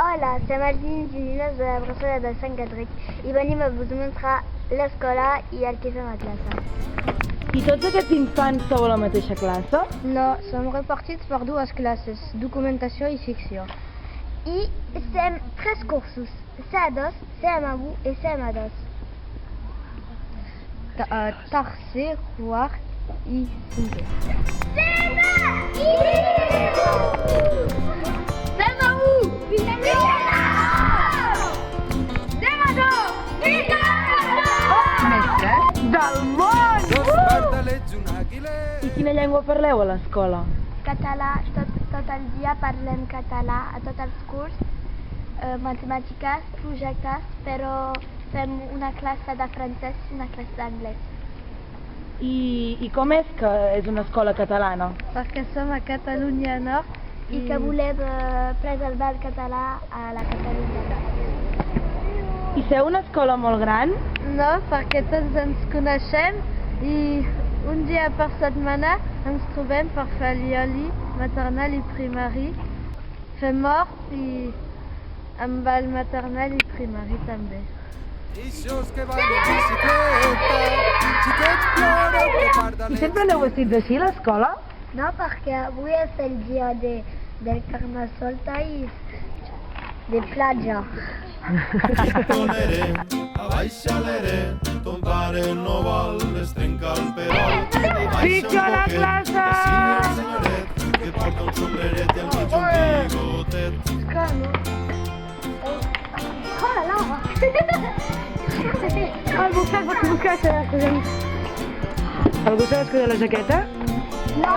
Hola, som els nens i nines de la Bressera de Sant Cadric i venim a vos mostrar l'escola i el que fem a classe. I tots aquests infants sou a la mateixa classe? No, som repartits per dues classes, documentació i ficció. I fem 3 cursos, CA2, CM1 i CM2. Tercer, quart i cinquè. Del món! I quina llengua parleu a l'escola? Català, tot el dia parlem català a tots els curs, matemàtiques, projectes, però fem una classe de francès i una classe d'anglès. I com és que és una escola catalana? Perquè som a Catalunya Nord I que volem preservar el català a la Catalunya Nord. I sou una escola molt gran? No, perquè tots ens coneixem i un dia per setmana ens trobem per fer l'IOLI, maternal i primari. Fem hort i amb el maternal i primari també. I sempre l'heu vestit així, l'escola? No, perquè avui és el dia del Carnestoltes de platja. Ton pare no vol estrencar el perol. Pitja la classe! Que porta un sombreret i al mig un bigotet. Algú sap escollir la jaqueta? No?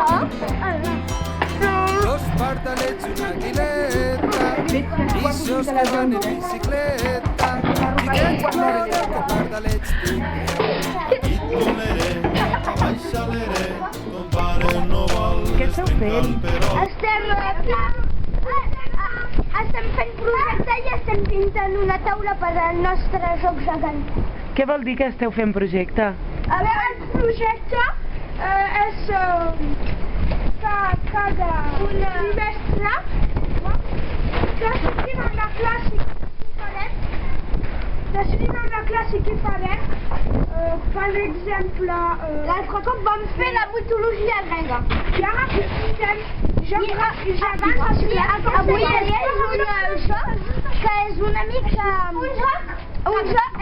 Dos pardalets i una aguileta, ixos que van en bicicleta. Xiquets plora que pardalets tinc. I tornaré, a baixaleré, ton pare no vol estrencar el perol. Estem fent projecte i estem pintant una taula per al nostre joc gegant. Què vol dir que esteu fent projecte? A veure, el projecte és que cada trimestre decidim amb la classe què farem. Per exemple, l'altre cop vam fer la mitologia grega. I ara fiquem gegants i avui és un joc que és una mica... Un joc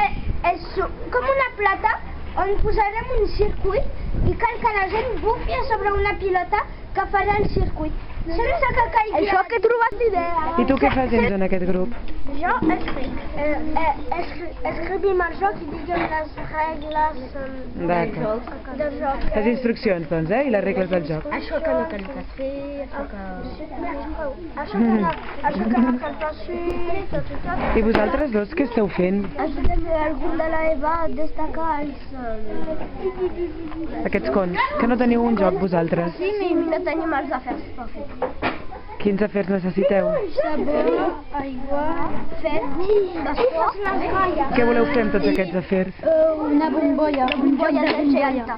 és com una plata on posarem un circuit i cal que la gent bufi sobre una pilota que farà el circuit. Sense que caigui... Això que he trobat d'idea. I tu què fas dins en aquest grup? Jo escrivim el joc i diguem les regles del joc. Les instruccions, doncs, I les regles del joc. Això que no cal que fer, Això que no cal pas fer, tot. I vosaltres dos què esteu fent? Ajudem algú de l'Eva a destacar els... Aquests cons, que no teniu un joc vosaltres. Sí, no tenim els afers per fer. Quins afers necessiteu? Sabó, aigua, fet, després les galles. Què voleu fer amb tots aquests afers? Una bombolla de geganta.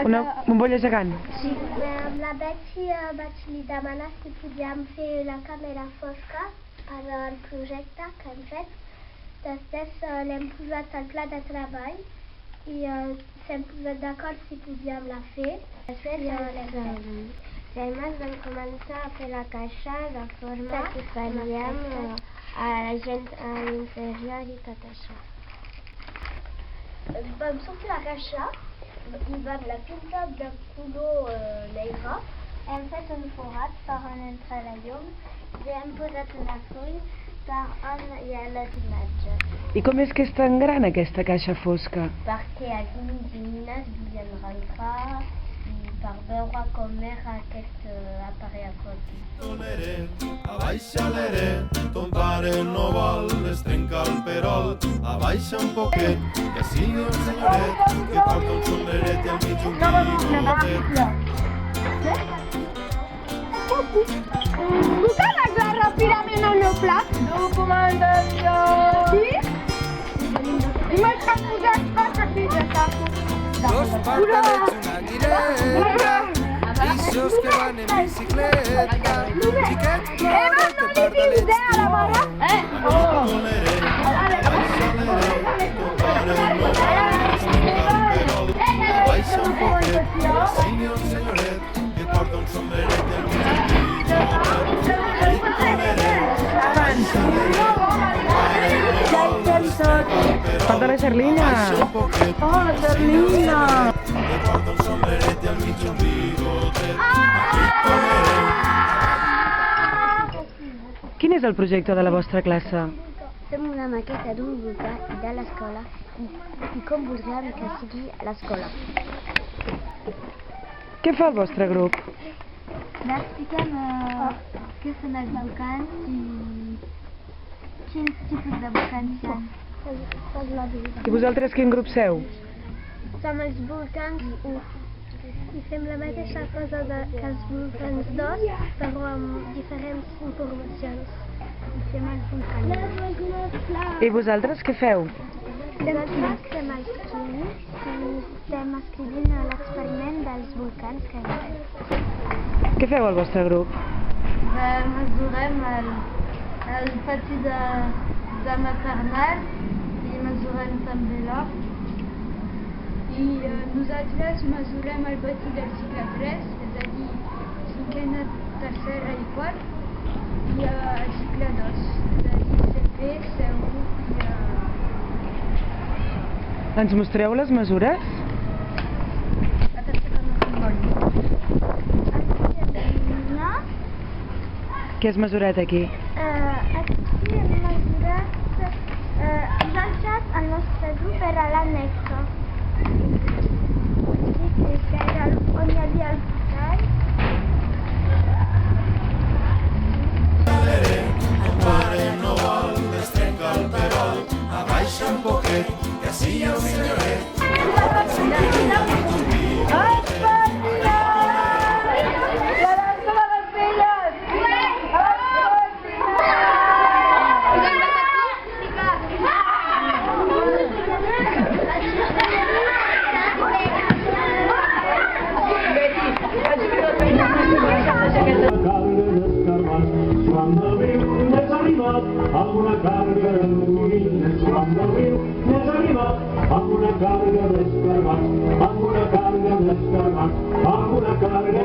Una bombolla gegant? Sí. Amb la Betsy vaig li demanar si podíem fer la càmera fosca per al projecte que hem fet. Després l'hem posat al pla de treball i s'hem posat d'acord si podíem la fer. Després Además vam començar a fer la caixa de forma que faríem a la gent a l'interior i tot això. Vam sortir la caixa i vam la pintar de color negre. Hem fet un forat per on entra la llum i hem posat una full per on hi ha les imatges. I com és que és tan gran aquesta caixa fosca? Perquè els nens i nines volien rentrar per veure com era aquest aparell aquàtic. Abaixaleré, ton pare no vol estrencar el perol. Abaixa un poquet, que sigui un senyoret que porta un sombreret i al mig un bigotet. Puc arreglar ràpidament el meu plat? Documentació! Sí? I m'has posat coses així, ja està. Dos pardalets, una aguileta, ixos que van en bicicleta. Xiquets plora que idea la mare? Baixa un poquet, senyor, senyoret, que porta un sombreret del mig Falta la Xerlina. Oh, la Xerlina. que porta un sombreret al mig un bigotet. Quin és el projecte de la vostra classe? Fem una maqueta d'un volcà i de l'escola i com voldríem que sigui l'escola. Què fa el vostre grup? Expliquem què són els volcans i quins tipus de volcans hi ha. I vosaltres quin grup seu? Som els volcans 1 i fem la mateixa cosa que els volcans 2 però amb diferents informacions. I fem els volcans. I vosaltres què feu? Nosaltres fem els químics i estem escrivint l'experiment dels volcans que hem fet. Què feu al vostre grup? Mesurem el pati de maternal i mesurem també l'or. I nosaltres mesurem el pati del cicle 3, és a dir, cinquena, tercera i quart, i el cicle 2, és a dir, CP, C1 i... Ens mostreu les mesures? Què has mesurat aquí? Aquí hem mesurat, hem deixat el nostre grup era l'annexa. Que era on hi havia el portal. El pare no vol, destrenca el perol, abaixa un poquet, que així el senyoret. Amb una càrrega d'endolines, quan del riu n'és arribat, amb una càrrega d'escarbats, amb una càrrega d'escarbats, amb una càrrega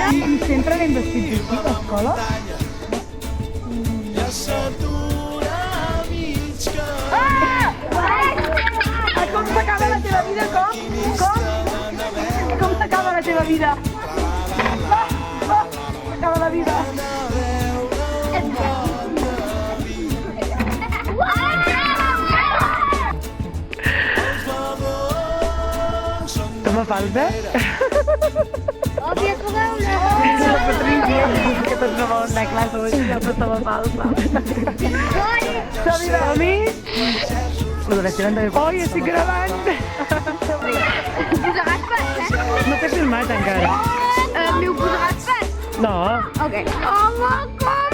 I sempre anem vestits així a l'escola? Com s'acaba la teva vida? Com s'acaba la teva vida? S'acaba la vida. Toma falta? Òbvia que veure! La Patrícia, que tots no volen anar a classe, però toma falta. Som-hi? Oi, estic gravant! Ho posaràs pas, eh? No t'he filmat encara. M'ho posaràs pas? No. Ok. Home, com!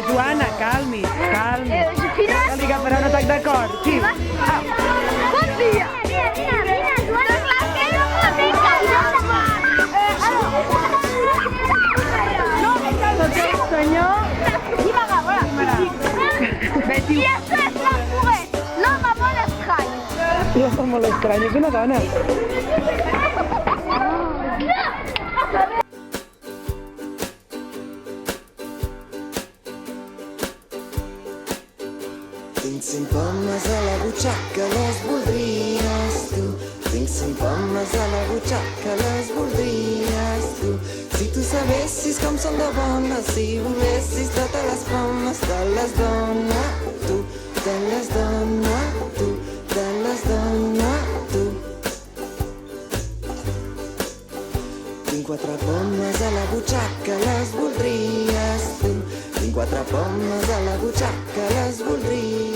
Joana, calmi. Cal·li que farà un atac de cor. Sí. Bon dia! Vine, Joana, clar que no podem Senyor. I això és la Fuguet, l'home molt estrany. Sí, està molt estrany, és una dona. Tinc 5 pomes a la butxaca, les voldries tu. Tinc 5 pomes a la butxaca, les voldries tu. Si tu sabessis com són de bones, si volessis totes les pomes, te les dono a tu, te les dono a tu, te les dono a tu. Tinc 4 pomes a la butxaca, les voldries tu. Tinc 4 pomes a la butxaca, les voldries